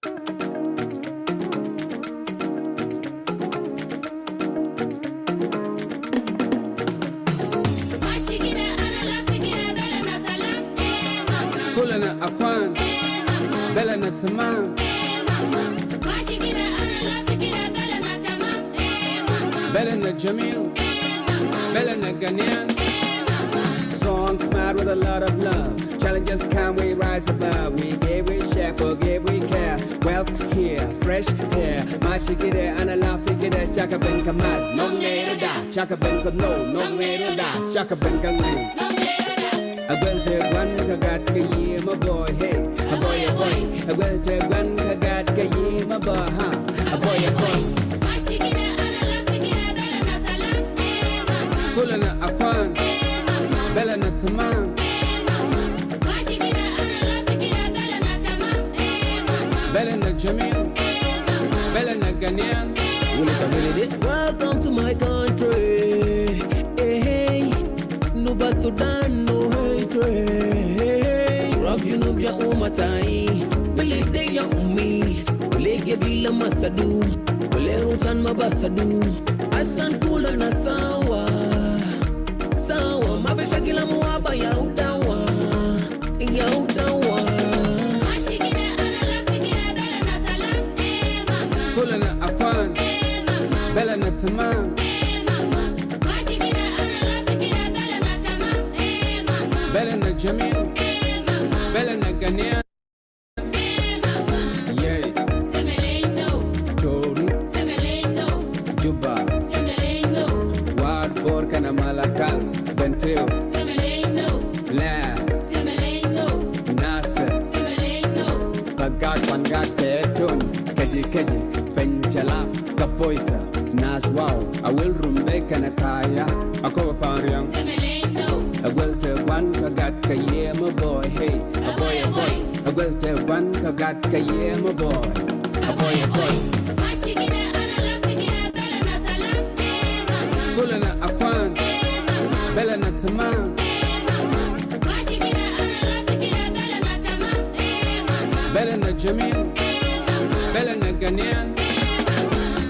Kulana akwan, bella na tamam. Bella na jamil, bella na ganyan. Strong, smart with a lot of love. Challenges come, we rise above. We give, we share, forgive, we care. Wealth here, fresh hair. Mashikire, analafigire, chaka ben kamal. No nero da, chaka ben no, no nero da, chaka ben kangu. I will take one, I got Kaye, my boy, hey. A boy, a boy. I will take one, I got Kaye, my boy, huh? A boy, a boy. Kulana akwan, bella na tamam. Bella na jamil, bella na ganyan. Welcome to my country. Hey, hey. No bad Sudan, no hatred. Rob you know ya umatai. Believe they ya umi. Believe bila masadu. Believe rutan mabasadu. Asan kula na sawa. Sawa mabesha kila muaba ya udawa. Ya udawa. Kulana akwan, bella na tamam. Bella na jamil, bella na ganyan. Yeah. Toru, Juba, Ward Borka na Malakal, Benteo, La, Nasa, Pagak Pangak Petun, Kaji Kaji, Penchala, Kafoita, Naswao, I will rumbeka na kaya, Akoba Pariang. I will tell one, I got Kaye, my boy, hey, a boy, a boy. I will tell one, I got Kaye, my boy, a boy, a boy. Kulana akwan, bella na tamam. Bella na jamil, bella na ganyan.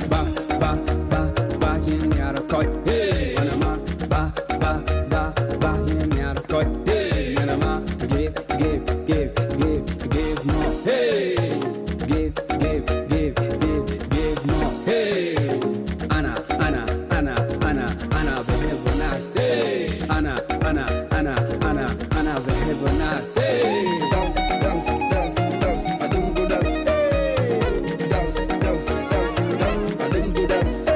Ba, ba, ba, ba, jin yara koi, hey, wanama, ba, ba, ba, ba, jin yara koi, hey, wanama, give, give, give, give, give more, hey, give, give, give, give, give more, hey, Anna, Anna, Anna, Anna, Anna, behave nice, hey, Anna, Anna, Anna, Anna, Anna, behave nice, hey. Dance, dance, dance, dance, I don't go dance. Dance, dance, dance, dance, I don't go dance.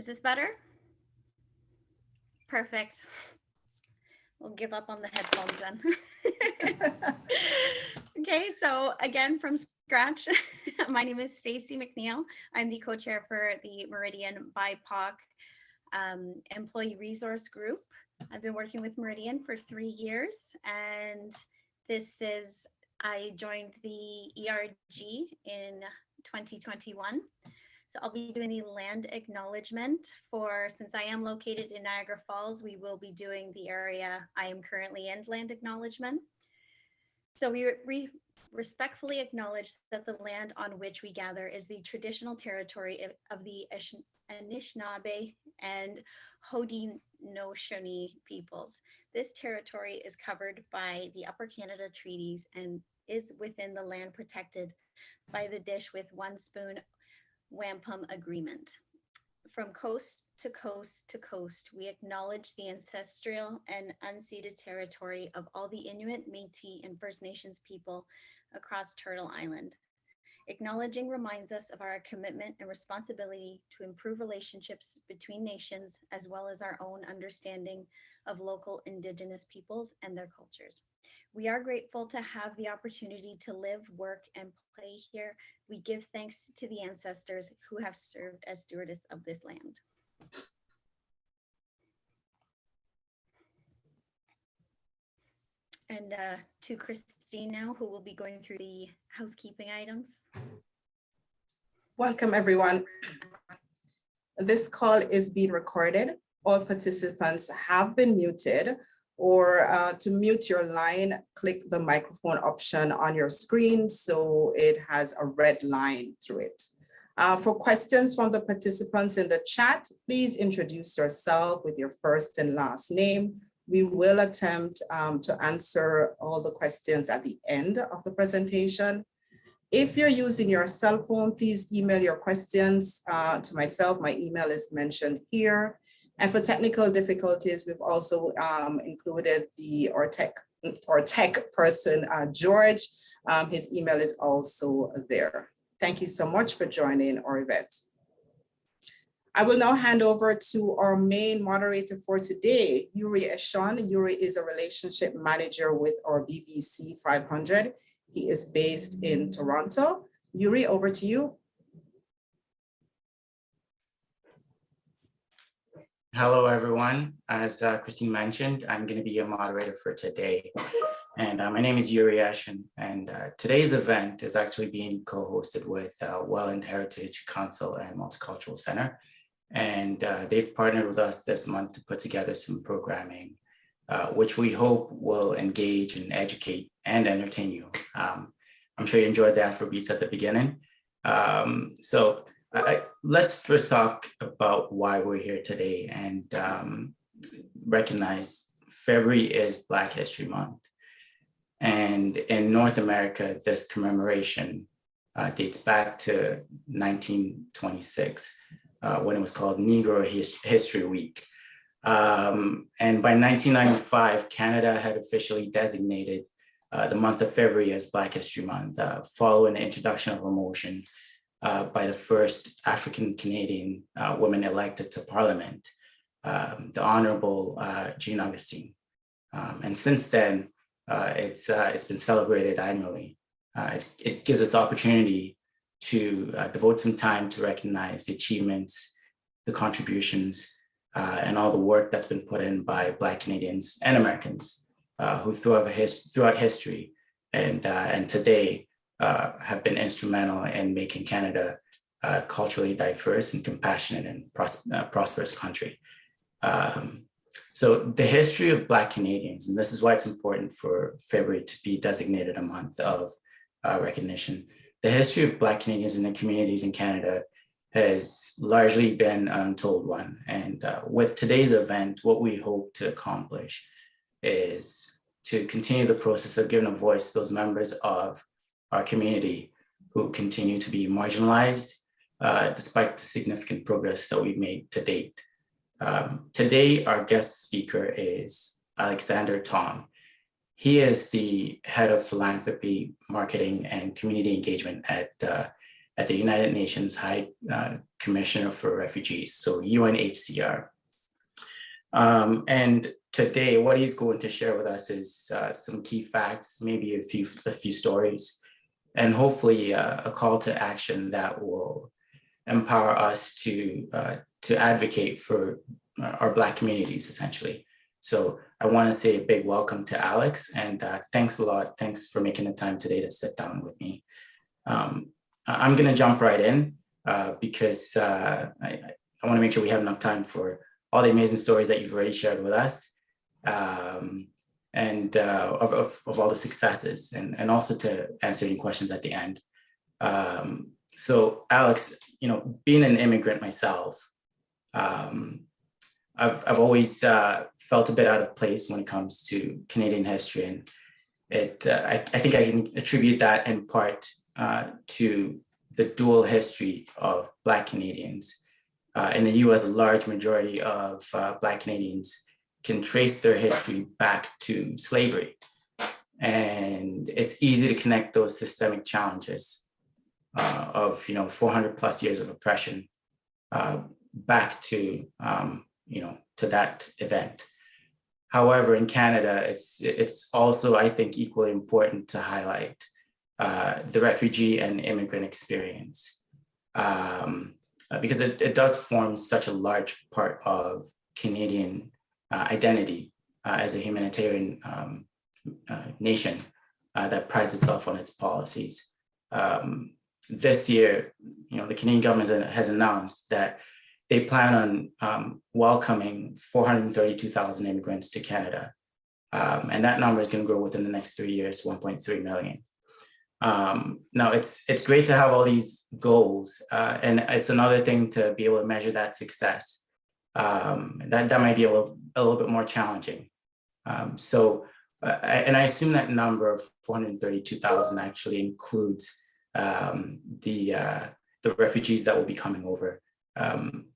Is this better? Perfect. We'll give up on the headphones then. Okay, so again, from scratch, my name is Stacey McNeil. I'm the co-chair for the Meridian BIPOC Employee Resource Group. I've been working with Meridian for 3 years, and I joined the ERG in 2021. So I'll be doing the land acknowledgement since I am located in Niagara Falls, we will be doing the area I am currently in land acknowledgement. So we respectfully acknowledge that the land on which we gather is the traditional territory of the Anishinaabe and Haudenosaunee peoples. This territory is covered by the Upper Canada Treaties and is within the land protected by the Dish with One Spoon Wampum Agreement. From coast to coast to coast, we acknowledge the ancestral and unceded territory of all the Inuit, Métis, and First Nations people across Turtle Island. Acknowledging reminds us of our commitment and responsibility to improve relationships between nations, as well as our own understanding of local Indigenous peoples and their cultures. We are grateful to have the opportunity to live, work, and play here. We give thanks to the ancestors who have served as stewardess of this land. And to Christine now, who will be going through the housekeeping items. Welcome, everyone. This call is being recorded. All participants have been muted, or to mute your line, click the microphone option on your screen so it has a red line through it. For questions from the participants in the chat, please introduce yourself with your first and last name. We will attempt to answer all the questions at the end of the presentation. If you're using your cell phone, please email your questions to myself. My email is mentioned here. And for technical difficulties, we've also included our tech person, George. His email is also there. Thank you so much for joining our event. I will now hand over to our main moderator for today, Yuri Eshon. Yuri is a relationship manager with our BBC 500. He is based in Toronto. Yuri, over to you. Hello, everyone. As Christine mentioned, I'm going to be your moderator for today. And my name is Yuri Eshon, and today's event is actually being co-hosted with Welland Heritage Council and Multicultural Center. And they've partnered with us this month to put together some programming, which we hope will engage and educate and entertain you. I'm sure you enjoyed the Afro beats at the beginning. Let's first talk about why we're here today and recognize February is Black History Month. And in North America, this commemoration dates back to 1926, when it was called Negro History Week. And by 1995, Canada had officially designated the month of February as Black History Month, following the introduction of a motion by the first African Canadian woman elected to Parliament, the Honorable Jean Augustine. And since then, it's been celebrated annually. It gives us opportunity to devote some time to recognize the achievements, the contributions, and all the work that's been put in by Black Canadians and Americans who throughout history and today have been instrumental in making Canada a culturally diverse and compassionate and prosperous country. So the history of Black Canadians, and this is why it's important for February to be designated a month of recognition. The history of Black Canadians and the communities in Canada has largely been an untold one. And with today's event, what we hope to accomplish is to continue the process of giving a voice to those members of our community who continue to be marginalized, despite the significant progress that we've made to date. Today, our guest speaker is Alexander Tom. He is the head of philanthropy, marketing, and community engagement at at the United Nations High Commissioner for Refugees, so UNHCR. And today, what he's going to share with us is some key facts, maybe a few stories, and hopefully a call to action that will empower us to advocate for our Black communities, essentially. So I want to say a big welcome to Alex, and thanks a lot. Thanks for making the time today to sit down with me. I'm going to jump right in because I want to make sure we have enough time for all the amazing stories that you've already shared with us, and of all the successes, and also to answer any questions at the end. So Alex, being an immigrant myself, I've always felt a bit out of place when it comes to Canadian history, and I think I can attribute that in part to the dual history of Black Canadians. In the US, a large majority of Black Canadians can trace their history back to slavery. And it's easy to connect those systemic challenges of 400 plus years of oppression back to to that event. However, in Canada, it's also, I think, equally important to highlight the refugee and immigrant experience, because it does form such a large part of Canadian identity as a humanitarian nation that prides itself on its policies. This year, the Canadian government has announced that they plan on welcoming 432,000 immigrants to Canada. And that number is going to grow within the next 3 years, 1.3 million. Now, it's great to have all these goals, and it's another thing to be able to measure that success. That might be a little bit more challenging. And I assume that number of 432,000 actually includes the refugees that will be coming over,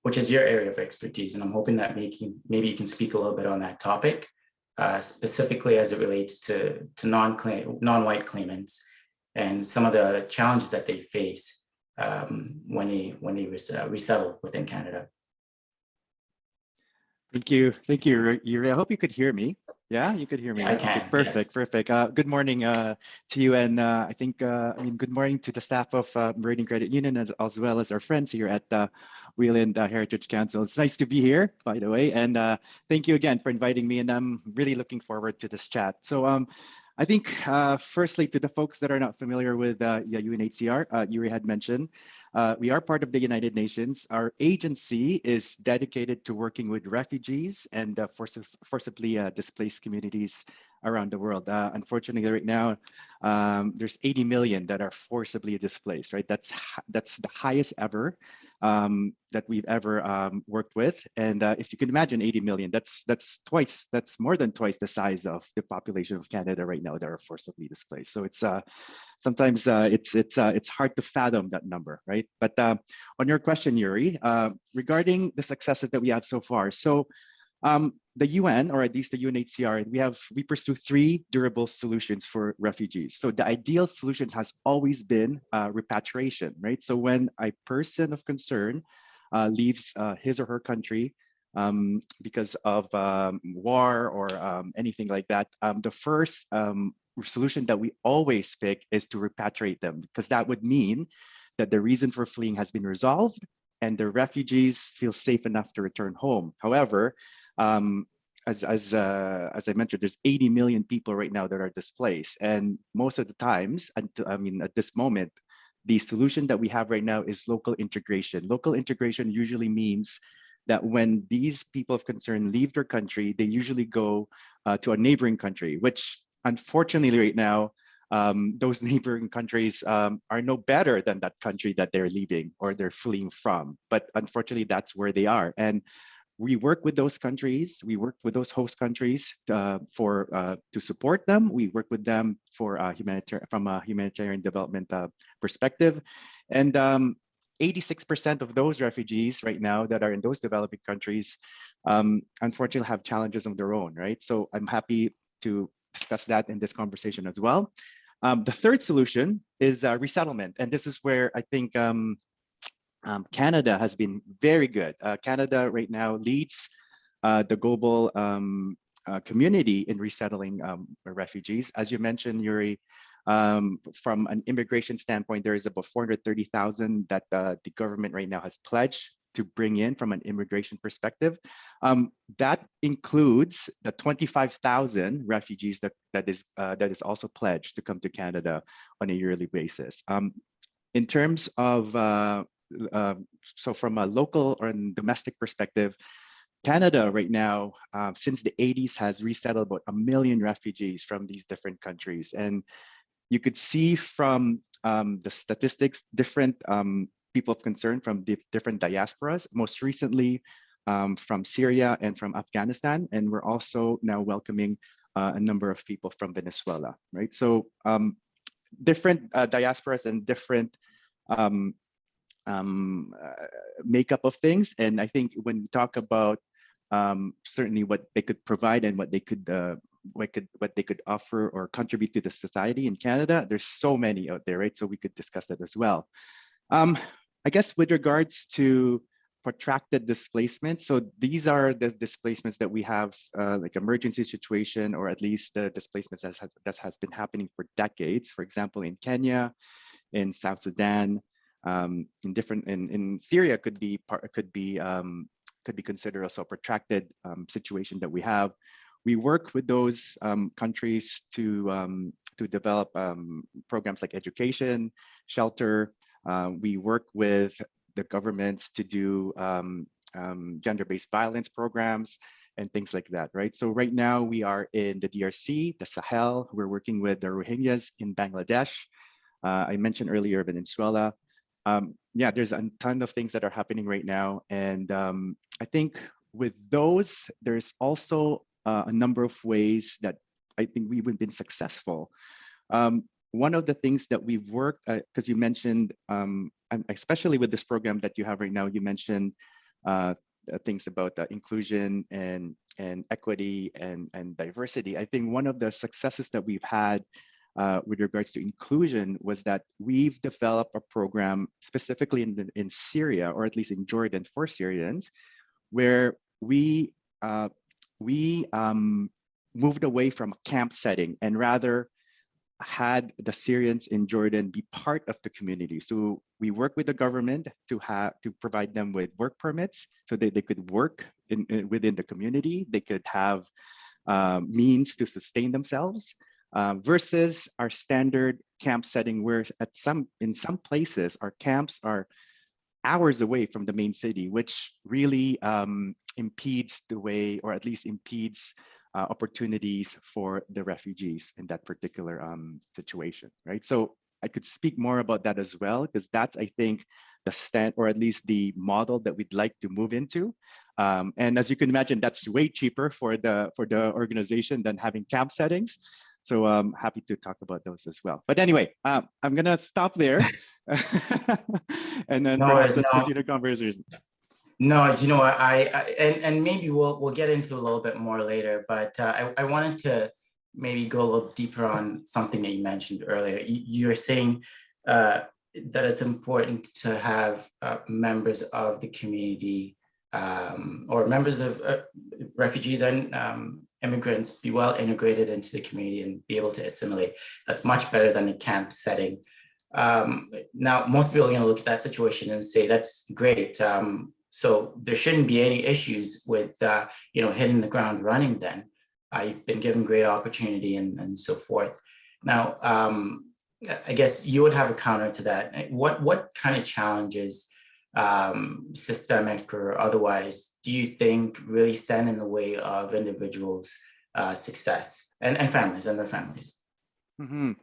which is your area of expertise. And I'm hoping that maybe you can speak a little bit on that topic, specifically as it relates to non-white claimants and some of the challenges that they face when they resettle within Canada. Thank you, Yuri. I hope you could hear me. Yeah, you could hear me. I can. Okay, perfect, yes. Perfect. Good morning to you, and I think good morning to the staff of Meridian Credit Union, as well as our friends here at Wheeland Heritage Council. It's nice to be here, by the way, and thank you again for inviting me. And I'm really looking forward to this chat. So, I think firstly, to the folks that are not familiar with UNHCR, Yuri had mentioned, we are part of the United Nations. Our agency is dedicated to working with refugees and forcibly displaced communities around the world. Unfortunately, right now, there's 80 million that are forcibly displaced, right? That's the highest ever that we've ever worked with. And if you can imagine 80 million, that's more than twice the size of the population of Canada right now that are forcibly displaced. So it's sometimes it's hard to fathom that number, right? But on your question, Yuri, regarding the successes that we have so far. So the UN, or at least the UNHCR, we pursue 3 durable solutions for refugees. So the ideal solution has always been repatriation, right? So when a person of concern leaves his or her country because of war or anything like that, the first solution that we always pick is to repatriate them, because that would mean that the reason for fleeing has been resolved and the refugees feel safe enough to return home. However, as I mentioned, there's 80 million people right now that are displaced, and most of the times, at this moment, the solution that we have right now is local integration. Local integration usually means that when these people of concern leave their country, they usually go to a neighboring country, which unfortunately right now, those neighboring countries are no better than that country that they're leaving or they're fleeing from. But unfortunately, that's where they are. And we work with those countries. We work with those host countries to support them. We work with them for from a humanitarian development perspective. And 86% of those refugees right now that are in those developing countries, unfortunately, have challenges of their own, right? So I'm happy to discuss that in this conversation as well. The third solution is resettlement. And this is where I think Canada has been very good. Canada right now leads the global community in resettling refugees. As you mentioned, Yuri, from an immigration standpoint, there is about 430,000 that the government right now has pledged to bring in from an immigration perspective. That includes the 25,000 refugees that is also pledged to come to Canada on a yearly basis. In terms of, so from a local or domestic perspective, Canada right now, since the 80s, has resettled about 1 million refugees from these different countries. And you could see from the statistics, different people of concern from different diasporas, most recently from Syria and from Afghanistan. And we're also now welcoming a number of people from Venezuela, right? So different diasporas and different makeup of things. And I think when we talk about certainly what they could provide and what they could offer or contribute to the society in Canada, there's so many out there, right? So we could discuss that as well. I guess with regards to protracted displacement, so these are the displacements that we have, like emergency situation, or at least the displacements that has been happening for decades. For example, in Kenya, in South Sudan, in Syria could be considered also a protracted situation that we have. We work with those countries to develop programs like education, shelter. We work with the governments to do gender-based violence programs and things like that, right? So right now we are in the DRC, the Sahel. We're working with the Rohingyas in Bangladesh. I mentioned earlier Venezuela. Yeah, there's a ton of things that are happening right now. And I think with those, there's also a number of ways that I think we've been successful. One of the things that we've worked, because you mentioned, especially with this program that you have right now, you mentioned things about inclusion and equity and diversity. I think one of the successes that we've had with regards to inclusion was that we've developed a program specifically in Syria, or at least in Jordan, for Syrians, where we moved away from a camp setting and rather had the Syrians in Jordan be part of the community. So we work with the government to provide them with work permits so that they could work within the community. They could have means to sustain themselves, versus our standard camp setting, where in some places our camps are hours away from the main city, which really impedes the way, or at least impedes opportunities for the refugees in that particular situation, right? So I could speak more about that as well, because that's, I think, the stand, or at least the model that we'd like to move into. And as you can imagine, that's way cheaper for the organization than having camp settings. So I'm happy to talk about those as well. But anyway, I'm gonna stop there, and then perhaps let's continue the conversation. No, you know what, and maybe we'll get into a little bit more later, but I wanted to maybe go a little deeper on something that you mentioned earlier. You're saying that it's important to have members of the community or members of refugees and immigrants be well integrated into the community and be able to assimilate. That's much better than a camp setting. Now, most people are going to look at that situation and say, that's great. So there shouldn't be any issues with, hitting the ground running then. You've been given great opportunity and so forth. Now, I guess you would have a counter to that. What kind of challenges, systemic or otherwise, do you think really stand in the way of individuals' success and families and their families? Mm-hmm.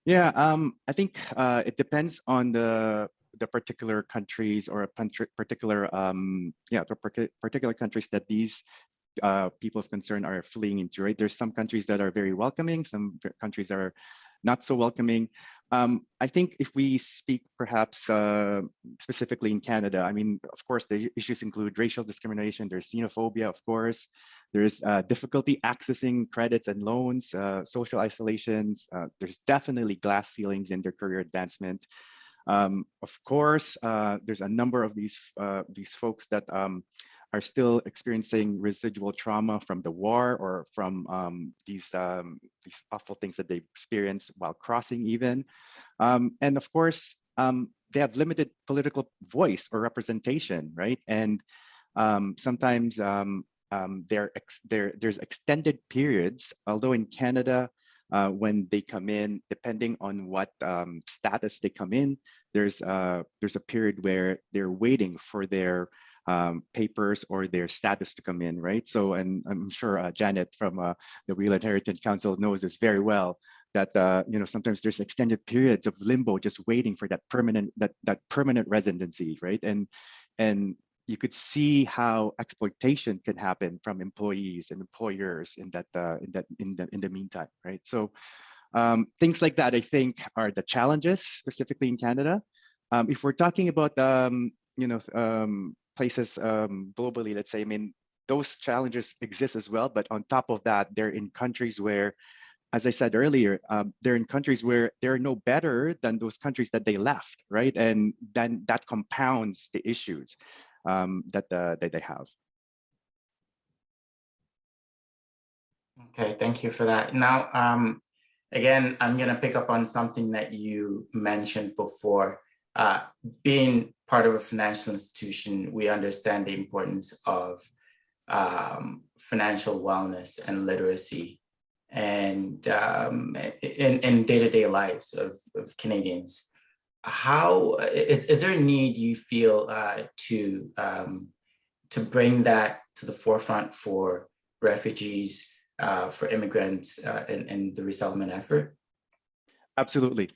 Yeah, I think it depends on the particular countries or particular particular countries that these people of concern are fleeing into, right? There's some countries that are very welcoming, some countries are not so welcoming. I think if we speak perhaps specifically in Canada, I mean, of course, the issues include racial discrimination, there's xenophobia, of course, there's difficulty accessing credits and loans, social isolations, there's definitely glass ceilings in their career advancement. Of course, there's a number of these folks that are still experiencing residual trauma from the war or from these awful things that they've experienced while crossing even. And of course, they have limited political voice or representation, right? And sometimes there's extended periods, although in Canada, when they come in, depending on what status they come in, there's a period where they're waiting for their papers or their status to come in, right? So, and I'm sure Janet from the Wheeler Heritage Council knows this very well, that sometimes there's extended periods of limbo just waiting for that permanent residency, right? And you could see how exploitation can happen from employees and employers in the meantime, right? So things like that, I think, are the challenges specifically in Canada. If we're talking about places globally, let's say, I mean, those challenges exist as well, but on top of that, they're in countries where, as I said earlier, they're in countries where they're no better than those countries that they left, right? And then that compounds the issues that they have. Okay, thank you for that. Now, again, I'm going to pick up on something that you mentioned before. Being part of a financial institution, we understand the importance of financial wellness and literacy and in day-to-day lives of Canadians. How is there a need you feel to bring that to the forefront for refugees, for immigrants in the resettlement effort? Absolutely,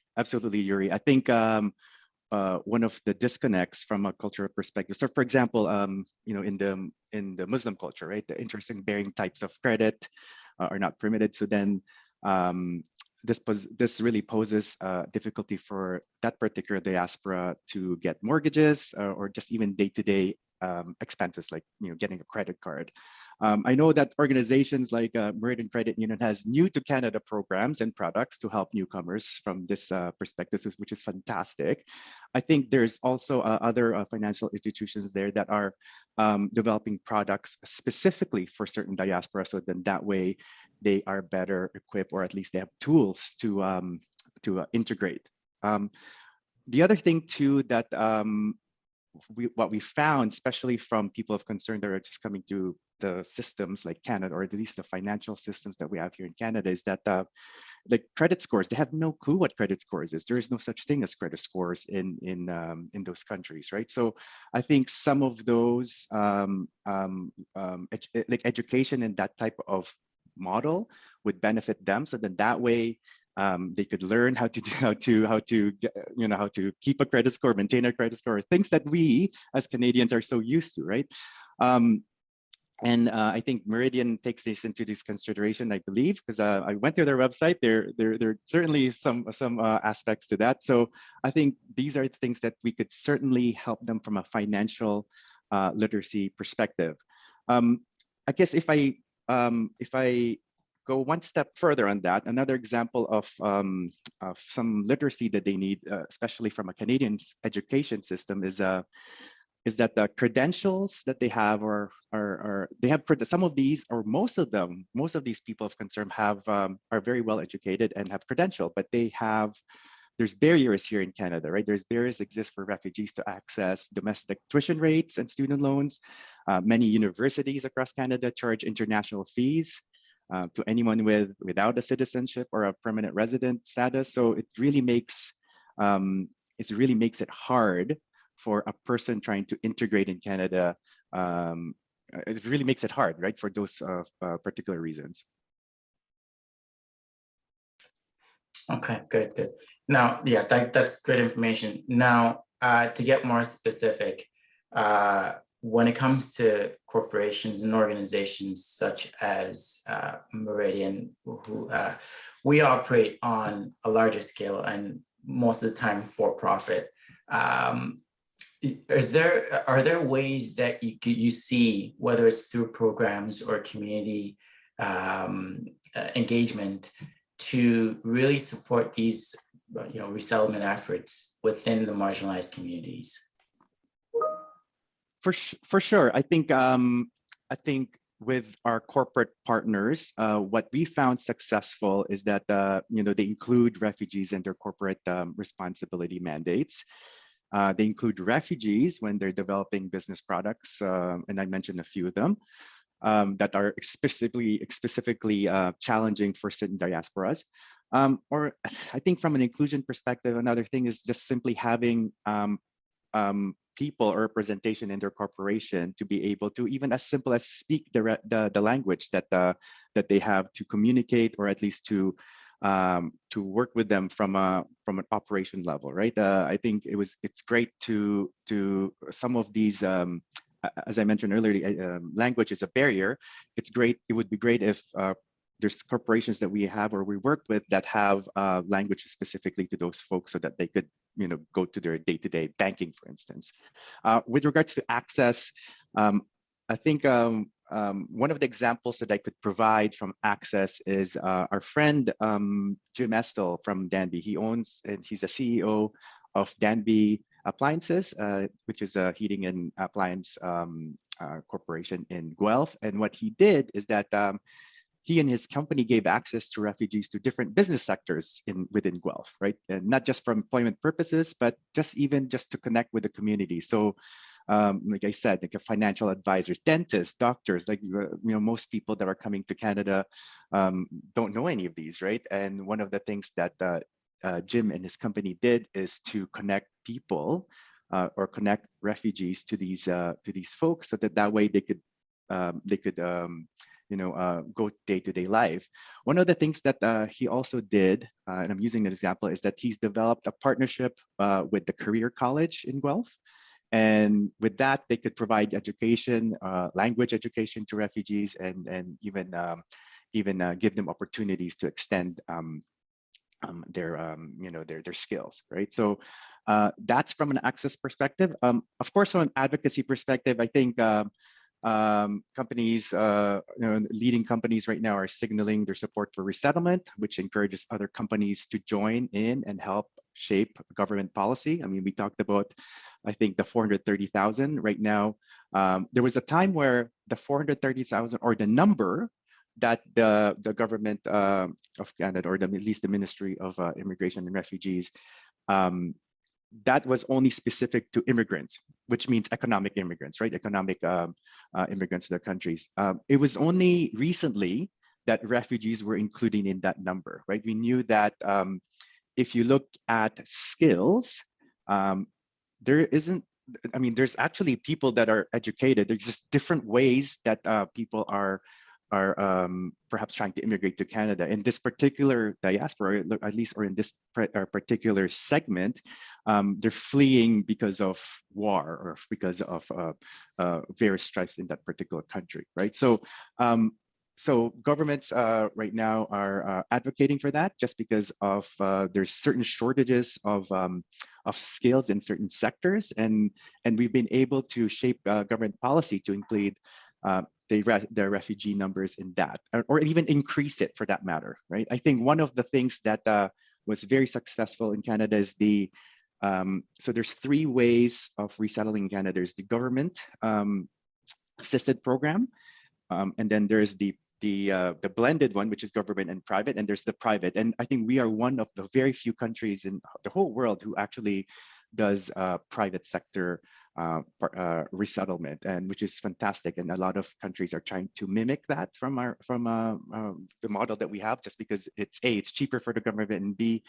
Yuri. I think one of the disconnects from a cultural perspective. So, for example, in the Muslim culture, right, the interest-bearing types of credit are not permitted. So then this really poses difficulty for that particular diaspora to get mortgages or just even day-to-day expenses like getting a credit card. I know that organizations like Meridian Credit Union has new to Canada programs and products to help newcomers from this perspective, which is fantastic. I think there's also other financial institutions there that are developing products specifically for certain diaspora, so then that way they are better equipped, or at least they have tools to integrate. The other thing too that what we found, especially from people of concern that are just coming to the systems like Canada, or at least the financial systems that we have here in Canada, is that the credit scores, they have no clue what credit scores is. There is no such thing as credit scores in those countries, right? So I think some of those like education in that type of model would benefit them, so then that way they could learn how to keep a credit score, maintain a credit score, things that we as Canadians are so used to, right? And I think Meridian takes this into this consideration, I believe, because I went to their website. There are certainly some aspects to that. So I think these are things that we could certainly help them from a financial literacy perspective. I guess if I go one step further on that, another example of some literacy that they need, especially from a Canadian education system, is that the credentials that they have are they have some of these, or most of these people of concern are very well educated and have credential, but there's barriers here in Canada, right? There's barriers exist for refugees to access domestic tuition rates and student loans. Many universities across Canada charge international fees to anyone without a citizenship or a permanent resident status. So it really makes it hard for a person trying to integrate in Canada. It really makes it hard, right, for those particular reasons. Okay, good. Now, yeah, that's great information. Now, to get more specific, when it comes to corporations and organizations such as Meridian, we operate on a larger scale and most of the time for profit. Are there ways that you see, whether it's through programs or community engagement, to really support these resettlement efforts within the marginalized communities? For sure. I think with our corporate partners, what we found successful is that they include refugees in their corporate responsibility mandates. They include refugees when they're developing business products, and I mentioned a few of them that are specifically challenging for certain diasporas. Or I think from an inclusion perspective, another thing is just simply having people or representation in their corporation to be able to, even as simple as speak the language that they have to communicate, or at least to work with them from an operation level, right? I think it's great to some of these, as I mentioned earlier, language is a barrier. It's great. It would be great if there's corporations that we have or we work with that have language specifically to those folks, so that they could go to their day-to-day banking, for instance. With regards to access, I think one of the examples that I could provide from Access is our friend Jim Estel from Danby. He owns and he's the CEO of Danby Appliances, which is a heating and appliance corporation in Guelph. And what he did is that he and his company gave access to refugees to different business sectors within Guelph, right? And not just for employment purposes, but just to connect with the community. So like I said, like financial advisors, dentists, doctors, like most people that are coming to Canada don't know any of these, right? And one of the things that Jim and his company did is to connect people or connect refugees to these folks, so that way they could go day-to-day life. One of the things that he also did, and I'm using an example, is that he's developed a partnership with the Career College in Guelph. And with that, they could provide education, language education to refugees, and even give them opportunities to extend their skills, right? So that's from an access perspective. Of course, from an advocacy perspective, I think companies, leading companies right now are signaling their support for resettlement, which encourages other companies to join in and help shape government policy. I mean, we talked about, I think, the 430,000 right now. There was a time where the 430,000, or the number that the government of Canada, or at least the Ministry of Immigration and Refugees, that was only specific to immigrants, which means economic immigrants, right? Economic immigrants to their countries. It was only recently that refugees were included in that number, right? We knew that if you look at skills, there's actually people that are educated. There's just different ways that people are perhaps trying to immigrate to Canada. In this particular diaspora, at least, or in this particular segment, they're fleeing because of war, or because of various strikes in that particular country, right? So governments right now are advocating for that, just because of there's certain shortages of skills in certain sectors, and we've been able to shape government policy to include the refugee numbers in that, or even increase it for that matter, right? I think one of the things that was very successful in Canada is so there's 3 ways of resettling in Canada. There's the government assisted program, and then there's the blended one, which is government and private, and there's the private. And I think we are one of the very few countries in the whole world who actually does private sector resettlement, and which is fantastic. And a lot of countries are trying to mimic that from the model that we have, just because it's cheaper for the government, and B,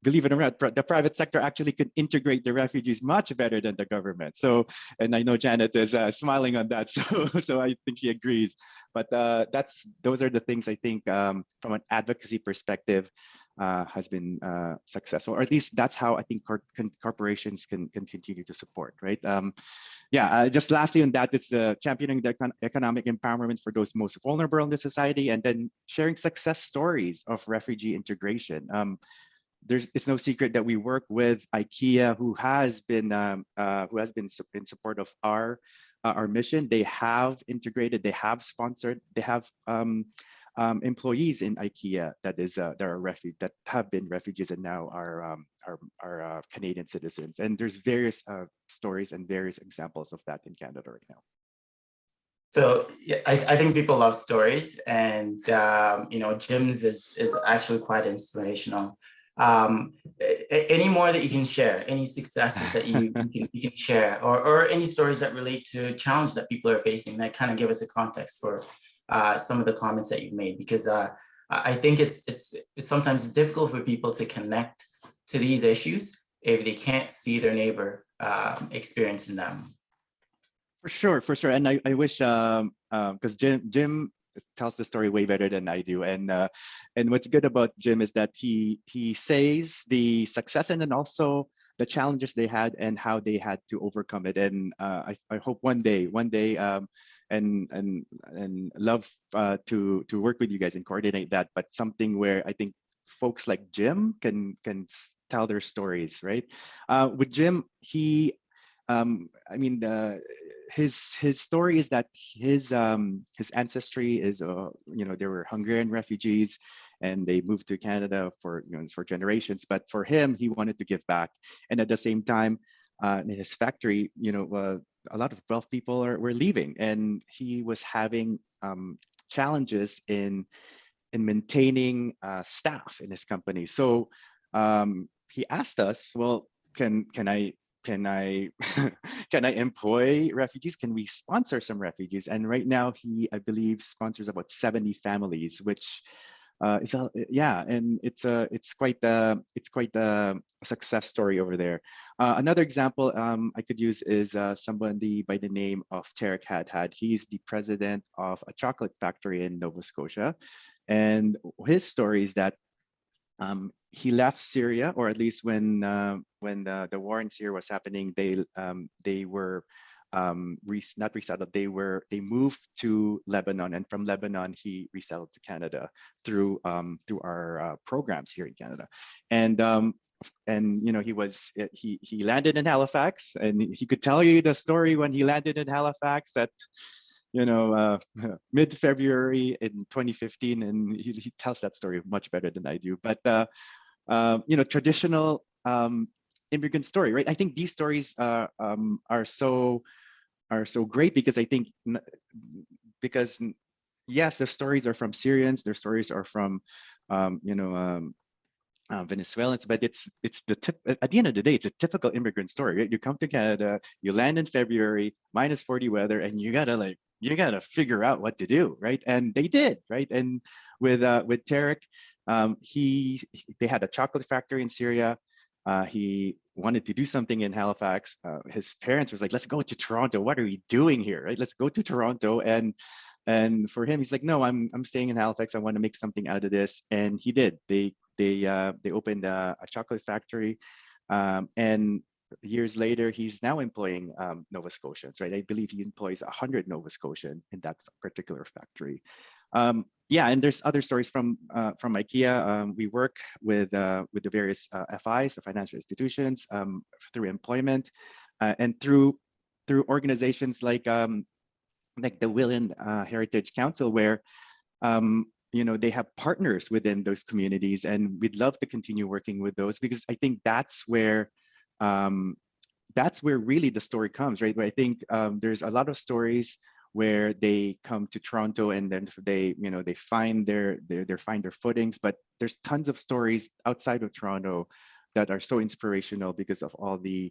believe it or not, the private sector actually could integrate the refugees much better than the government. So, and I know Janet is smiling on that, so I think she agrees. But those are the things I think from an advocacy perspective has been successful, or at least that's how I think corporations can continue to support, right? Just lastly on that, it's championing the economic empowerment for those most vulnerable in the society, and then sharing success stories of refugee integration. It's no secret that we work with IKEA, who has been in support of our mission. They have integrated, they have sponsored, they have employees in IKEA that have been refugees and now are Canadian citizens. And there's various stories and various examples of that in Canada right now. So yeah, I think people love stories, and Jim's is actually quite inspirational. Any more that you can share, any successes that you can share, or any stories that relate to challenges that people are facing that kind of give us a context for some of the comments that you've made, because I think it's sometimes difficult for people to connect to these issues if they can't see their neighbor experiencing them. For sure. And I wish, because Jim tells the story way better than I do. And what's good about Jim is that he says the success and then also the challenges they had and how they had to overcome it. And I hope one day, and love to work with you guys and coordinate that. But something where I think folks like Jim can tell their stories, right? With Jim, his story is that his ancestry is there were Hungarian refugees and they moved to Canada for generations, but for him he wanted to give back, and at the same time in his factory a lot of wealth people were leaving, and he was having challenges in maintaining staff in his company. So he asked us, well, can I can I employ refugees? Can we sponsor some refugees? And right now he, I believe, sponsors about 70 families, which and it's quite a success story over there. Another example I could use is somebody by the name of Tarek Hadhad. He's the president of a chocolate factory in Nova Scotia, and his story is that he left Syria, or at least when the war in Syria was happening, they were not resettled. They moved to Lebanon, and from Lebanon he resettled to Canada through our programs here in Canada. And he landed in Halifax, and he could tell you the story when he landed in Halifax at mid-February in 2015, and he tells that story much better than I do. But traditional immigrant story, right? I think these stories are so great because I think yes, the stories are from Syrians, their stories are from Venezuelans, but it's at the end of the day, it's a typical immigrant story, right? You come to Canada, you land in February, -40 weather, and you gotta figure out what to do, right? And they did, right? And with Tarek, they had a chocolate factory in Syria. He wanted to do something in Halifax. His parents was like, "Let's go to Toronto. What are we doing here, right? Let's go to Toronto." And for him, he's like, "No, I'm staying in Halifax. I want to make something out of this." And he did. They opened a chocolate factory, and years later, he's now employing Nova Scotians, right? I believe he employs 100 Nova Scotians in that particular factory. And there's other stories from IKEA. We work with the various FIs, the financial institutions, through employment, and through organizations like the William Heritage Council, where they have partners within those communities, and we'd love to continue working with those, because I think that's where really the story comes, right? Where I think there's a lot of stories where they come to Toronto and then they find their footings, but there's tons of stories outside of Toronto that are so inspirational because of all the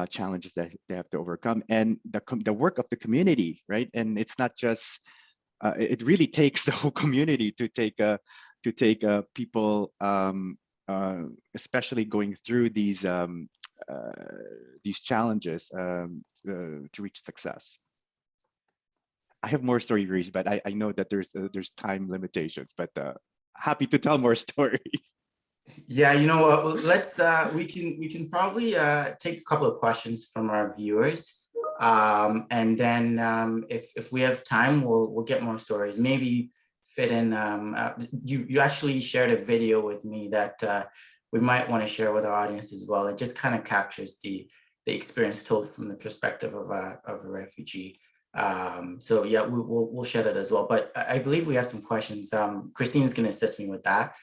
challenges that they have to overcome, and the work of the community, right? And it's not just it really takes the whole community to take people, especially going through these challenges to reach success. I have more stories, but I know that there's time limitations, but happy to tell more stories. Yeah, you know what? Let's we can probably take a couple of questions from our viewers, and then if we have time, we'll get more stories. Maybe fit in. You actually shared a video with me that we might want to share with our audience as well. It just kind of captures the experience told from the perspective of a refugee. So yeah, we'll share that as well. But I believe we have some questions. Christine's going to assist me with that.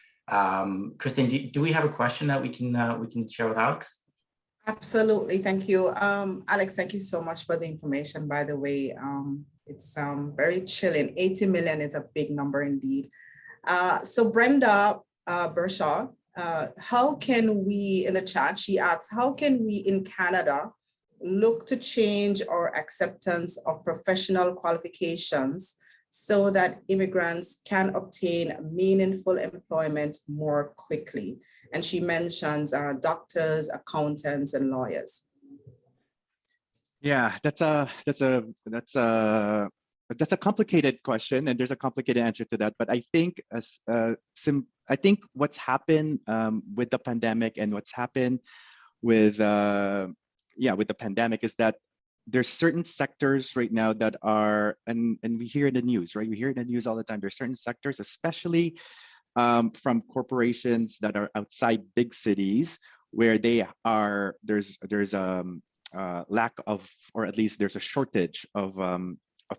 Christine, do we have a question that we can share with Alex? Absolutely, thank you. Alex, thank you so much for the information, by the way. It's very chilling. 80 million is a big number indeed. So Brenda Bershaw, how can we, in the chat, she asks, how can we in Canada look to change our acceptance of professional qualifications so that immigrants can obtain meaningful employment more quickly? And she mentions doctors, accountants, and lawyers. Yeah, that's a complicated question, and there's a complicated answer to that. But I think I think what's happened with the pandemic and what's happened with with the pandemic is that there's certain sectors right now that are, and we hear in the news, right? We hear in the news all the time. There's certain sectors, especially from corporations that are outside big cities, where there's lack of, or at least there's a shortage of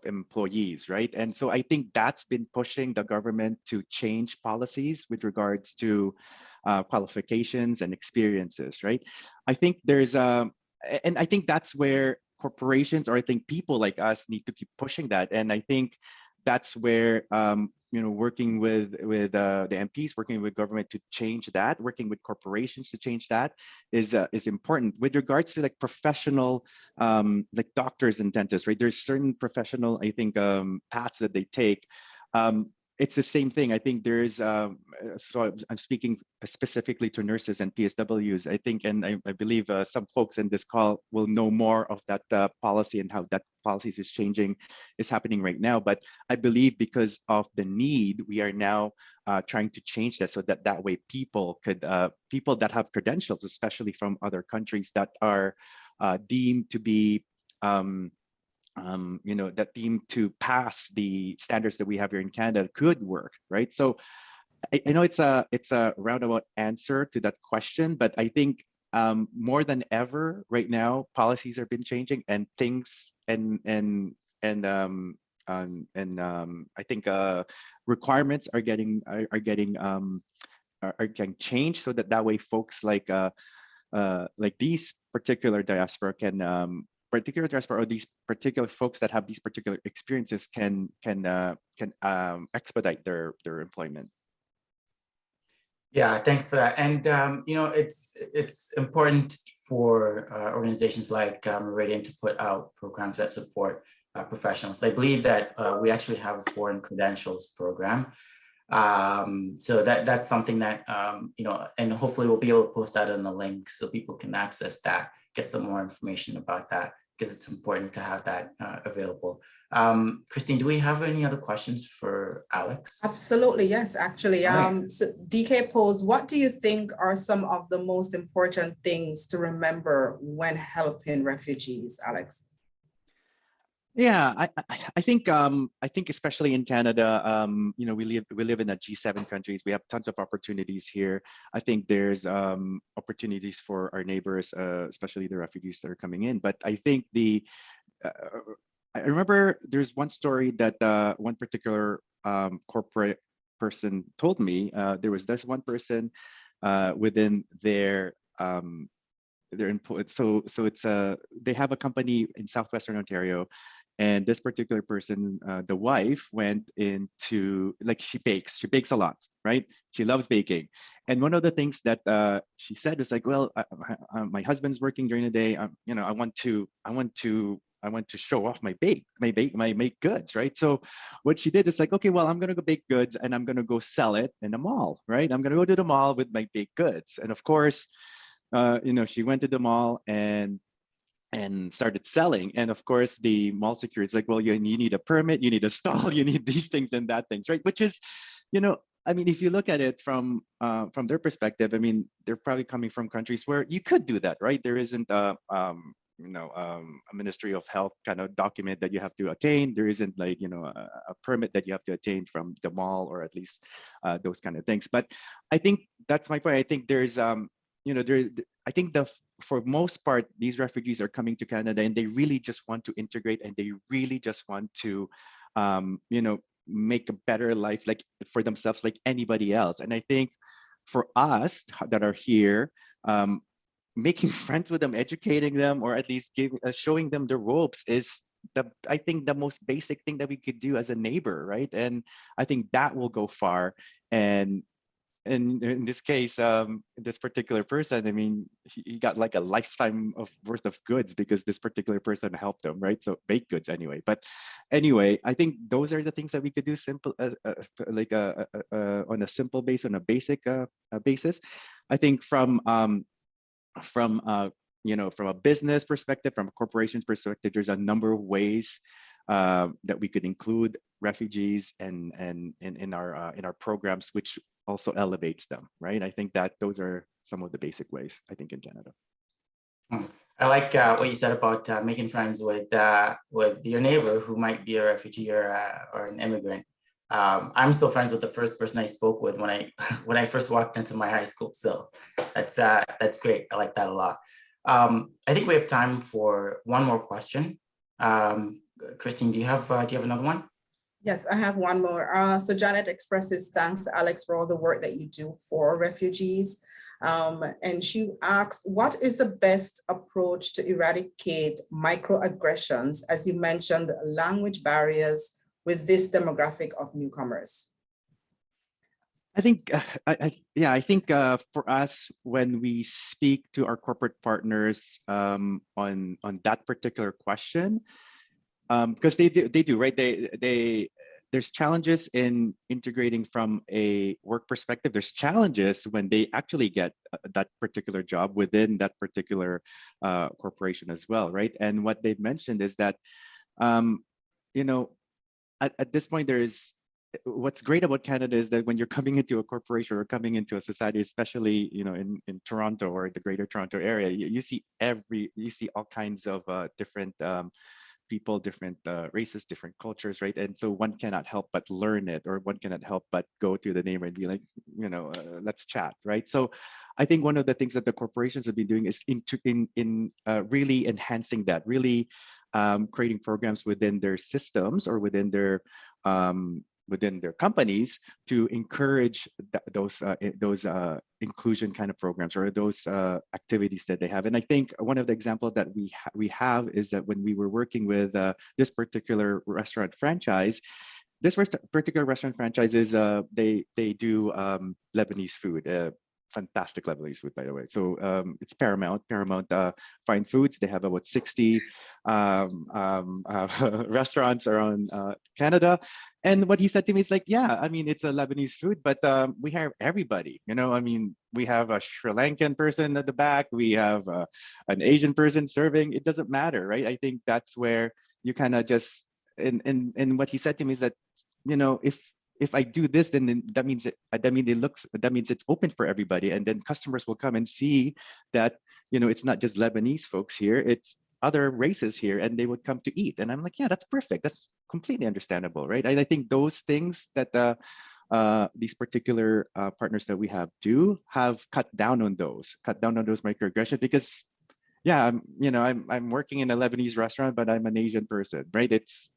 employees, right? And so I think that's been pushing the government to change policies with regards to qualifications and experiences, right? I think and I think that's where corporations, or I think people like us, need to keep pushing that. And I think that's where working with the MPs, working with government to change that, working with corporations to change that is important. With regards to like professional, like doctors and dentists, right? There's certain professional, I think, paths that they take. It's the same thing. I think there is, so I'm speaking specifically to nurses and PSWs, I think, and I believe some folks in this call will know more of that policy and how that policies is changing, is happening right now. But I believe because of the need, we are now trying to change that so that way people that have credentials, especially from other countries that are deemed to be that deemed to pass the standards that we have here in Canada could work, right? So I know it's a roundabout answer to that question, but I think more than ever right now, policies have been changing, and things and I think requirements are getting changed so that way folks like these particular diaspora can or these particular folks that have these particular experiences can expedite their employment. Yeah, thanks for that. And it's important for organizations like Meridian to put out programs that support professionals. I believe that we actually have a foreign credentials program. So that's something that and hopefully we'll be able to post that in the link so people can access that, get some more information about that, because it's important to have that available. Christine, do we have any other questions for Alex? Absolutely, yes, actually. Right. So DK posed, what do you think are some of the most important things to remember when helping refugees, Alex? Yeah, I think especially in Canada, we live in a G7 countries. We have tons of opportunities here. I think there's opportunities for our neighbors, especially the refugees that are coming in. But I think I remember there's one story that one particular corporate person told me. There was this one person within their employed. So it's they have a company in southwestern Ontario. And this particular person, the wife, went into, like, she bakes a lot, right? She loves baking. And one of the things that she said was like, well, my husband's working during the day. I want to show off my baked goods, right? So what she did is like, okay, well, I'm gonna go bake goods and I'm gonna go sell it in the mall, right? I'm gonna go to the mall with my baked goods. And of course, she went to the mall and started selling. And of course, the mall security is like, well, you need a permit, you need a stall, you need these things and that things, right? Which is, I mean, if you look at it from their perspective, I mean, they're probably coming from countries where you could do that, right? There isn't a Ministry of Health kind of document that you have to attain. There isn't like, a permit that you have to attain from the mall, or at least those kind of things. But I think that's my point. I think there's, I think for most part, these refugees are coming to Canada and they really just want to integrate, and they really just want to, make a better life like for themselves like anybody else. And I think for us that are here, making friends with them, educating them, or at least showing them the ropes is I think the most basic thing that we could do as a neighbor, right? And I think that will go far. And in this case, this particular person, I mean, he got like a lifetime of worth of goods because this particular person helped him, right? So baked goods anyway. But anyway, I think those are the things that we could do simple, on a simple base, on a basic basis. I think from from a business perspective, from a corporation's perspective, there's a number of ways that we could include refugees and in our programs, which also elevates them, right? I think that those are some of the basic ways, I think, in Canada. I like what you said about making friends with your neighbor who might be a refugee or an immigrant. I'm still friends with the first person I spoke with when I first walked into my high school. So that's great. I like that a lot. I think we have time for one more question. Christine, do you have another one? Yes, I have one more. So Janet expresses thanks, Alex, for all the work that you do for refugees. And she asks, what is the best approach to eradicate microaggressions, as you mentioned, language barriers with this demographic of newcomers? I think, I think for us, when we speak to our corporate partners on that particular question, because they do, right? There's challenges in integrating from a work perspective. There's challenges when they actually get that particular job within that particular corporation as well, right? And what they've mentioned is that, at this point, what's great about Canada is that when you're coming into a corporation or coming into a society, especially in Toronto or the Greater Toronto area, you see all kinds of different people, different races, different cultures, right? And so one cannot help but learn it, or one cannot help but go to the neighbor and be like, let's chat, right? So I think one of the things that the corporations have been doing is in really enhancing that, really creating programs within their systems or within their companies to encourage those inclusion kind of programs, or those activities that they have. And I think one of the examples that we have is that when we were working with this particular restaurant franchise, is they do Lebanese food. Fantastic Lebanese food, by the way. So it's Paramount Fine Foods. They have about 60 restaurants around Canada. And what he said to me is like, yeah, I mean, it's a Lebanese food, but we have everybody. I mean, we have a Sri Lankan person at the back. We have an Asian person serving. It doesn't matter, right? I think that's where you kind of just, and what he said to me is that, if I do this, then that means it's open for everybody, and then customers will come and see that it's not just Lebanese folks here, it's other races here, and they would come to eat. And I'm like, yeah, that's perfect. That's completely understandable, right? And I think those things that these particular partners that we have cut down on those microaggressions, because yeah, I'm working in a Lebanese restaurant, but I'm an Asian person, right? It's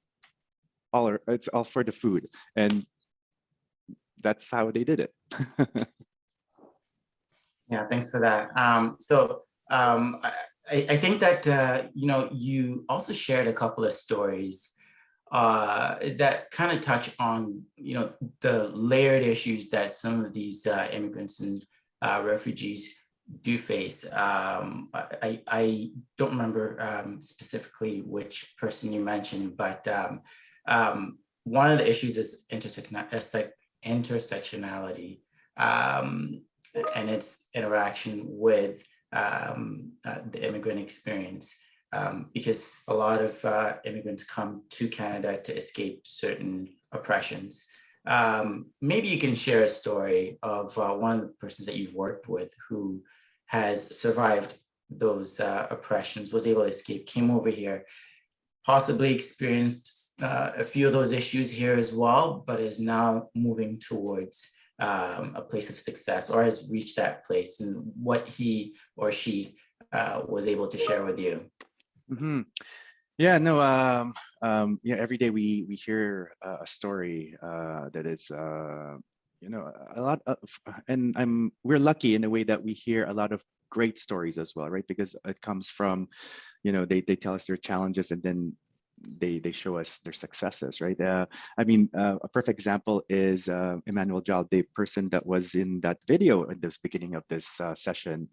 all for the food, and that's how they did it. Yeah, thanks for that. I think that you also shared a couple of stories that kind of touch on the layered issues that some of these immigrants and refugees do face. I don't remember specifically which person you mentioned, but one of the issues is intersectionality and its interaction with the immigrant experience, because a lot of immigrants come to Canada to escape certain oppressions. maybe you can share a story of one of the persons that you've worked with who has survived those oppressions, was able to escape, came over here, possibly experienced a few of those issues here as well, but is now moving towards a place of success, or has reached that place, and what he or she was able to share with you. Mm-hmm. Yeah, no, yeah, every day we hear a story that is, you know, a lot of, and we're lucky in a way that we hear a lot of great stories as well, right? Because it comes from, you know, they tell us their challenges, and then they show us their successes, right? I mean, a perfect example is Emmanuel Jal, the person that was in that video in the beginning of this session.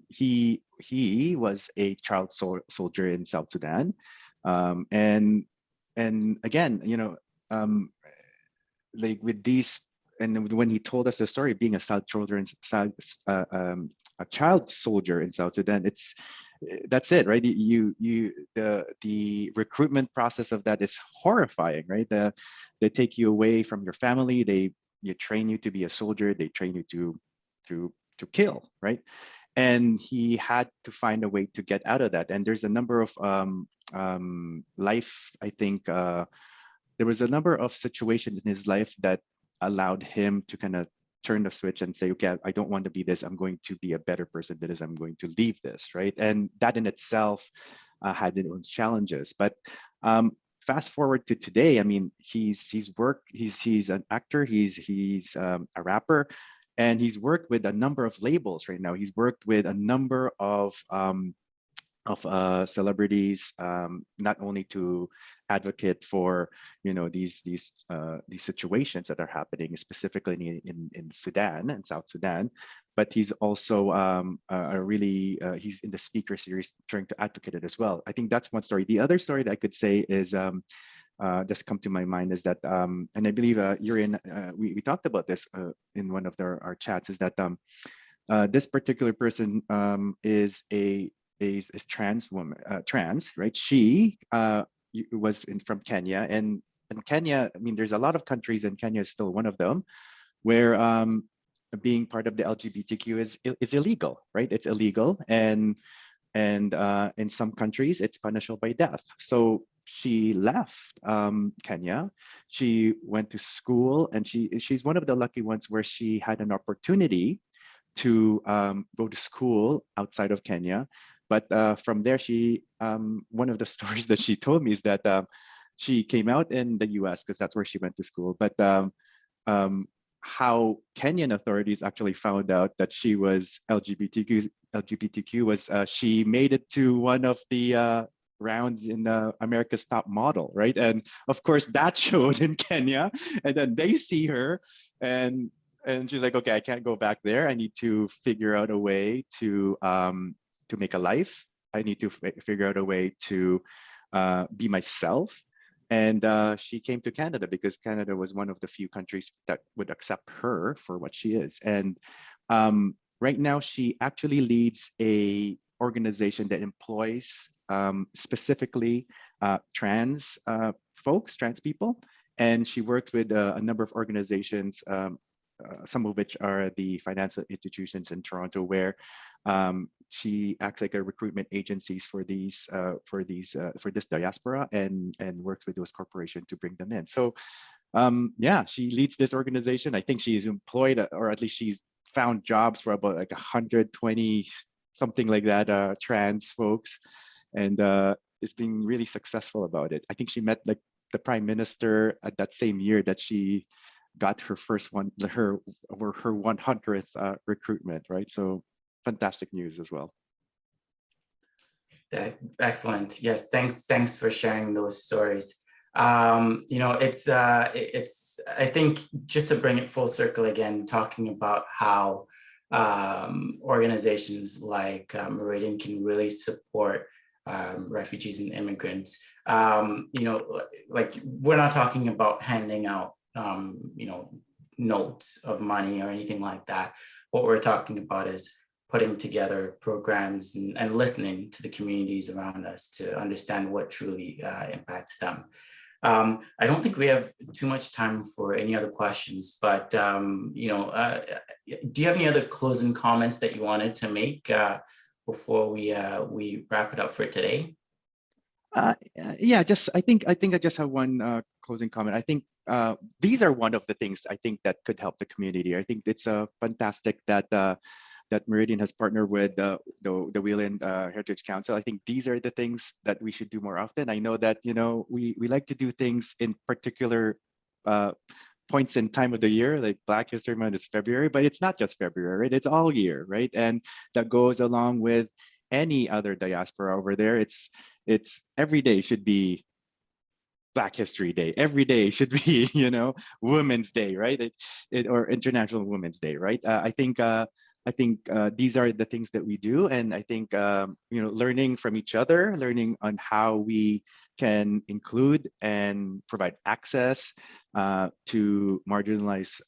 He was a child soldier in South Sudan, and again, you know, like with these, and when he told us the story, being a child soldier in South Sudan, that's it, right? The recruitment process of that is horrifying, right? They take you away from your family. You train you to be a soldier. They train you to kill, right? And he had to find a way to get out of that. And there's a number of life, I think, there was a number of situations in his life that allowed him to kind of turn the switch and say, okay, I don't want to be this. I'm going to be a better person than this. I'm going to leave this, right? And that in itself had its own challenges. But fast forward to today, I mean, he's an actor, he's a rapper, and he's worked with a number of labels right now. He's worked with a number of celebrities, not only to advocate for, you know, these situations that are happening specifically in Sudan and South Sudan, but he's also he's in the speaker series trying to advocate it as well. I think that's one story. The other story that I could say is just come to my mind is that, and I believe we talked about this in one of our chats, is that this particular person is trans woman, right? She was from Kenya, and Kenya, I mean, there's a lot of countries, and Kenya is still one of them, where being part of the LGBTQ is illegal, right? It's illegal, and in some countries it's punishable by death. So she left Kenya. She went to school, and she's one of the lucky ones where she had an opportunity to go to school outside of Kenya. But from there, one of the stories that she told me is that she came out in the US because that's where she went to school. But how Kenyan authorities actually found out that she was LGBTQ was she made it to one of the rounds in America's Top Model, right? And of course that showed in Kenya, and then they see her, and she's like, okay, I can't go back there. I need to figure out a way to make a life. I need to figure out a way to be myself. And she came to Canada because Canada was one of the few countries that would accept her for what she is. And right now, she actually leads a organization that employs specifically trans folks, trans people. And she works with a number of organizations, some of which are the financial institutions in Toronto, where she acts like a recruitment agencies for this diaspora, and works with those corporations to bring them in. So yeah, she leads this organization. I think she's employed, or at least she's found jobs for about like 120 something like that trans folks, and is being really successful about it. I think she met like the Prime Minister at that same year that she got her first one, her 100th recruitment, right? So fantastic news as well. Excellent. Yes, thanks for sharing those stories. You know, it's I think, just to bring it full circle again, talking about how organizations like Meridian can really support refugees and immigrants. You know, like, we're not talking about handing out you know, notes of money or anything like that. What we're talking about is putting together programs and listening to the communities around us to understand what truly impacts them. I don't think we have too much time for any other questions, but do you have any other closing comments that you wanted to make before we wrap it up for today? Yeah, I think I just have one closing comment. I think these are one of the things I think that could help the community. I think it's fantastic that that Meridian has partnered with the Wheeland Heritage Council. I think these are the things that we should do more often. I know that we like to do things in particular points in time of the year, like Black History Month is February, but it's not just February, right? It's all year, right? And that goes along with any other diaspora over there. It's every day should be Black History Day. Every day should be, Women's Day, right? Or International Women's Day, right? I think these are the things that we do, and I think learning from each other, learning on how we can include and provide access to marginalized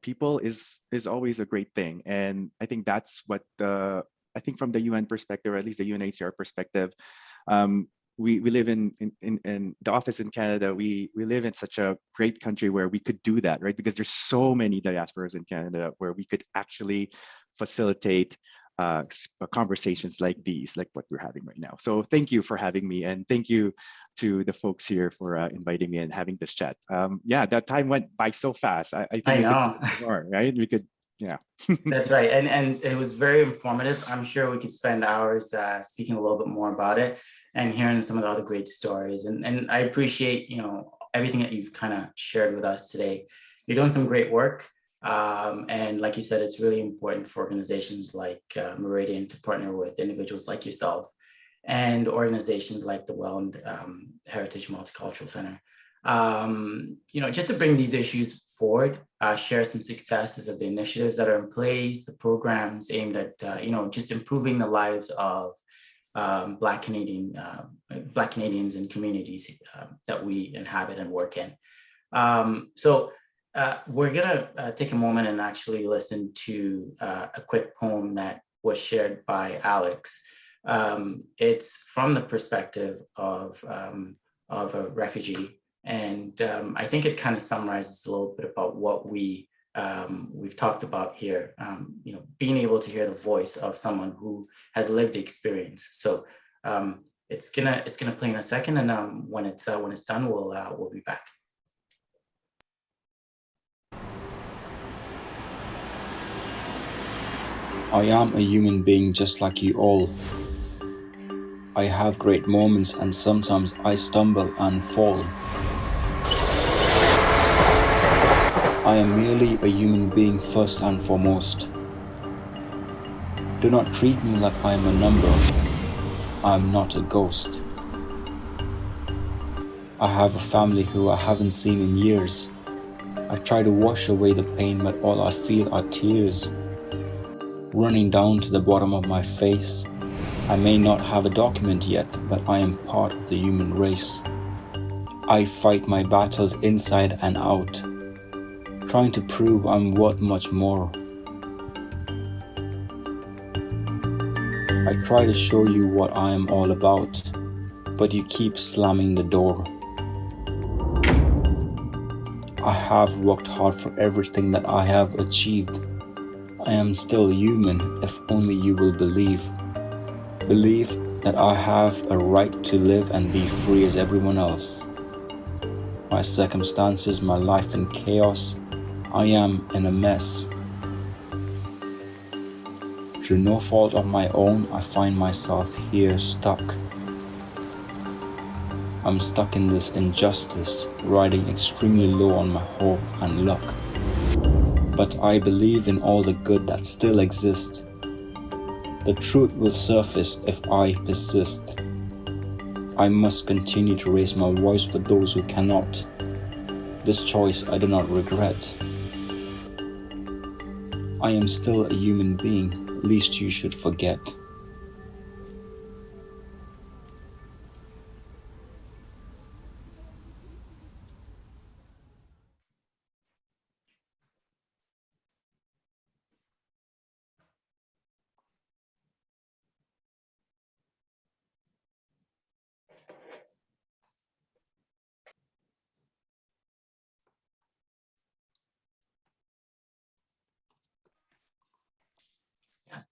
people is always a great thing, and I think that's what I think from the UN perspective, or at least the UNHCR perspective. We live in the office in Canada. We live in such a great country where we could do that, right? Because there's so many diasporas in Canada where we could actually facilitate conversations like these, like what we're having right now. So thank you for having me, and thank you to the folks here for inviting me and having this chat. Yeah, that time went by so fast. I think I we know. could do more, right? We could, yeah. That's right. And it was very informative. I'm sure we could spend hours speaking a little bit more about it and hearing some of the other great stories. And I appreciate, everything that you've kind of shared with us today. You're doing some great work. And like you said, it's really important for organizations like Meridian to partner with individuals like yourself and organizations like the Welland Heritage Multicultural Center. Just to bring these issues forward, share some successes of the initiatives that are in place, the programs aimed at, just improving the lives of Black Canadians and communities that we inhabit and work in. So we're gonna take a moment and actually listen to a quick poem that was shared by Alex. It's from the perspective of a refugee. And I think it kind of summarizes a little bit about what we've talked about here. Being able to hear the voice of someone who has lived the experience. So it's gonna play in a second, and when it's done, we'll be back. I am a human being just like you all. I have great moments, and sometimes I stumble and fall. I am merely a human being first and foremost. Do not treat me like I am a number. I am not a ghost. I have a family who I haven't seen in years. I try to wash away the pain, but all I feel are tears running down to the bottom of my face. I may not have a document yet, but I am part of the human race. I fight my battles inside and out, trying to prove I'm worth much more. I try to show you what I am all about, but you keep slamming the door. I have worked hard for everything that I have achieved. I am still human if only you will believe. Believe that I have a right to live and be free as everyone else. My circumstances, my life in chaos, I am in a mess. Through no fault of my own, I find myself here stuck. I'm stuck in this injustice, riding extremely low on my hope and luck. But I believe in all the good that still exists. The truth will surface if I persist. I must continue to raise my voice for those who cannot. This choice I do not regret. I am still a human being, least you should forget.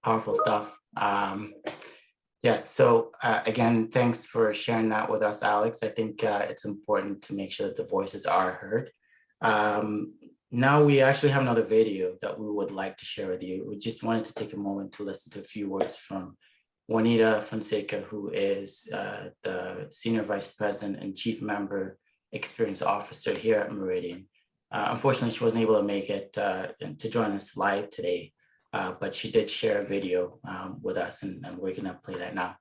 Powerful stuff. Yes, so again, thanks for sharing that with us, Alex. I think it's important to make sure that the voices are heard. Now we actually have another video that we would like to share with you. We just wanted to take a moment to listen to a few words from Juanita Fonseca, who is the Senior Vice President and Chief Member Experience Officer here at Meridian. Unfortunately, she wasn't able to make it to join us live today, but she did share a video with us, and we're gonna play that now.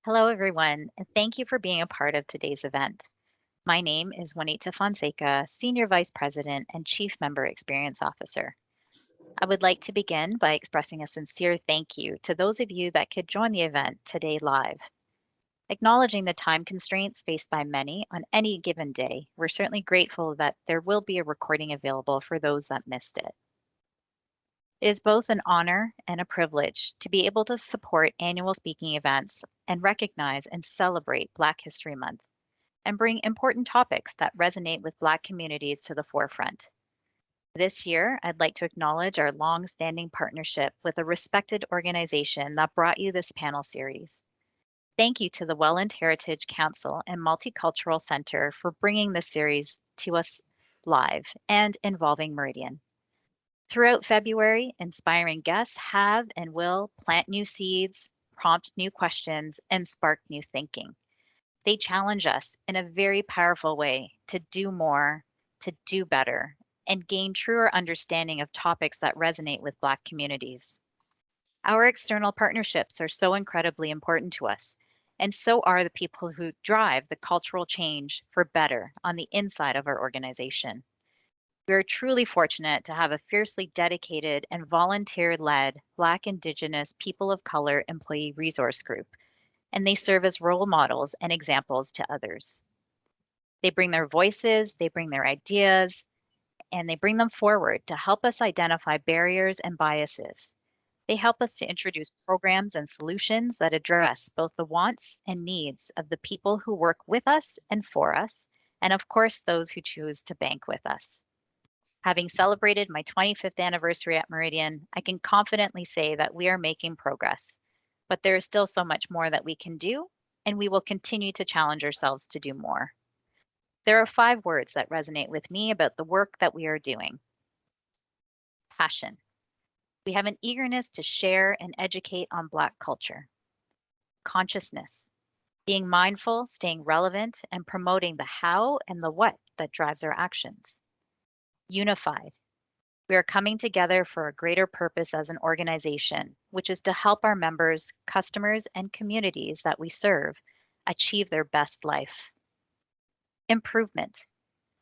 Hello, everyone, and thank you for being a part of today's event. My name is Juanita Fonseca, Senior Vice President and Chief Member Experience Officer. I would like to begin by expressing a sincere thank you to those of you that could join the event today live. Acknowledging the time constraints faced by many on any given day, we're certainly grateful that there will be a recording available for those that missed it. It is both an honor and a privilege to be able to support annual speaking events and recognize and celebrate Black History Month and bring important topics that resonate with Black communities to the forefront. This year, I'd like to acknowledge our long-standing partnership with a respected organization that brought you this panel series. Thank you to the Welland Heritage Council and Multicultural Center for bringing this series to us live and involving Meridian. Throughout February, inspiring guests have and will plant new seeds, prompt new questions, and spark new thinking. They challenge us in a very powerful way to do more, to do better, and gain truer understanding of topics that resonate with Black communities. Our external partnerships are so incredibly important to us, and so are the people who drive the cultural change for better on the inside of our organization. We are truly fortunate to have a fiercely dedicated and volunteer-led Black, Indigenous, people of color employee resource group, and they serve as role models and examples to others. They bring their voices, they bring their ideas, and they bring them forward to help us identify barriers and biases. They help us to introduce programs and solutions that address both the wants and needs of the people who work with us and for us, and of course, those who choose to bank with us. Having celebrated my 25th anniversary at Meridian, I can confidently say that we are making progress, but there is still so much more that we can do, and we will continue to challenge ourselves to do more. There are 5 words that resonate with me about the work that we are doing. Passion. We have an eagerness to share and educate on Black culture. Consciousness. Being mindful, staying relevant, and promoting the how and the what that drives our actions. Unified. We are coming together for a greater purpose as an organization, which is to help our members, customers, and communities that we serve achieve their best life. Improvement.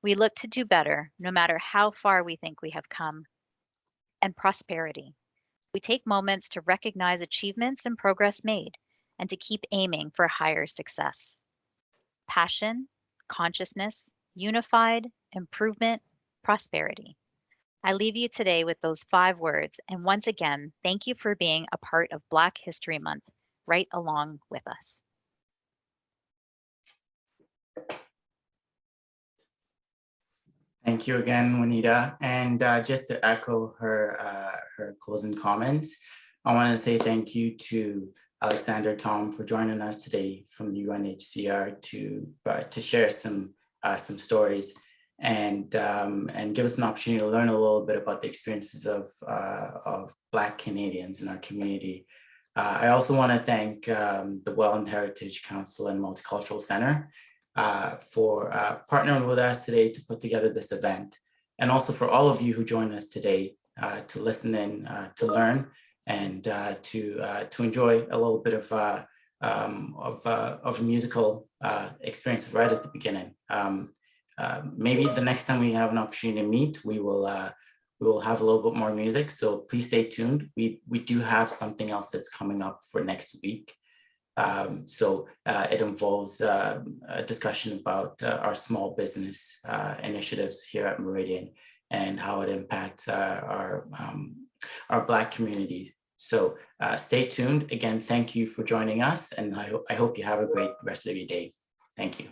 We look to do better no matter how far we think we have come. And prosperity. We take moments to recognize achievements and progress made and to keep aiming for higher success. Passion, consciousness, unified, improvement, prosperity. I leave you today with those 5 words, and once again, thank you for being a part of Black History Month right along with us. Thank you again, Juanita. And just to echo her closing comments, I want to say thank you to Alexander Tom for joining us today from the UNHCR to share some stories and give us an opportunity to learn a little bit about the experiences of Black Canadians in our community. I also want to thank the Welland Heritage Council and Multicultural Center for partnering with us today to put together this event, and also for all of you who joined us today to listen in, to learn, and to enjoy a little bit of musical experience right at the beginning. Maybe the next time we have an opportunity to meet, we will have a little bit more music. So please stay tuned. We do have something else that's coming up for next week. It involves a discussion about our small business initiatives here at Meridian and how it impacts our Black communities. So stay tuned. Again, thank you for joining us, and I hope you have a great rest of your day. Thank you.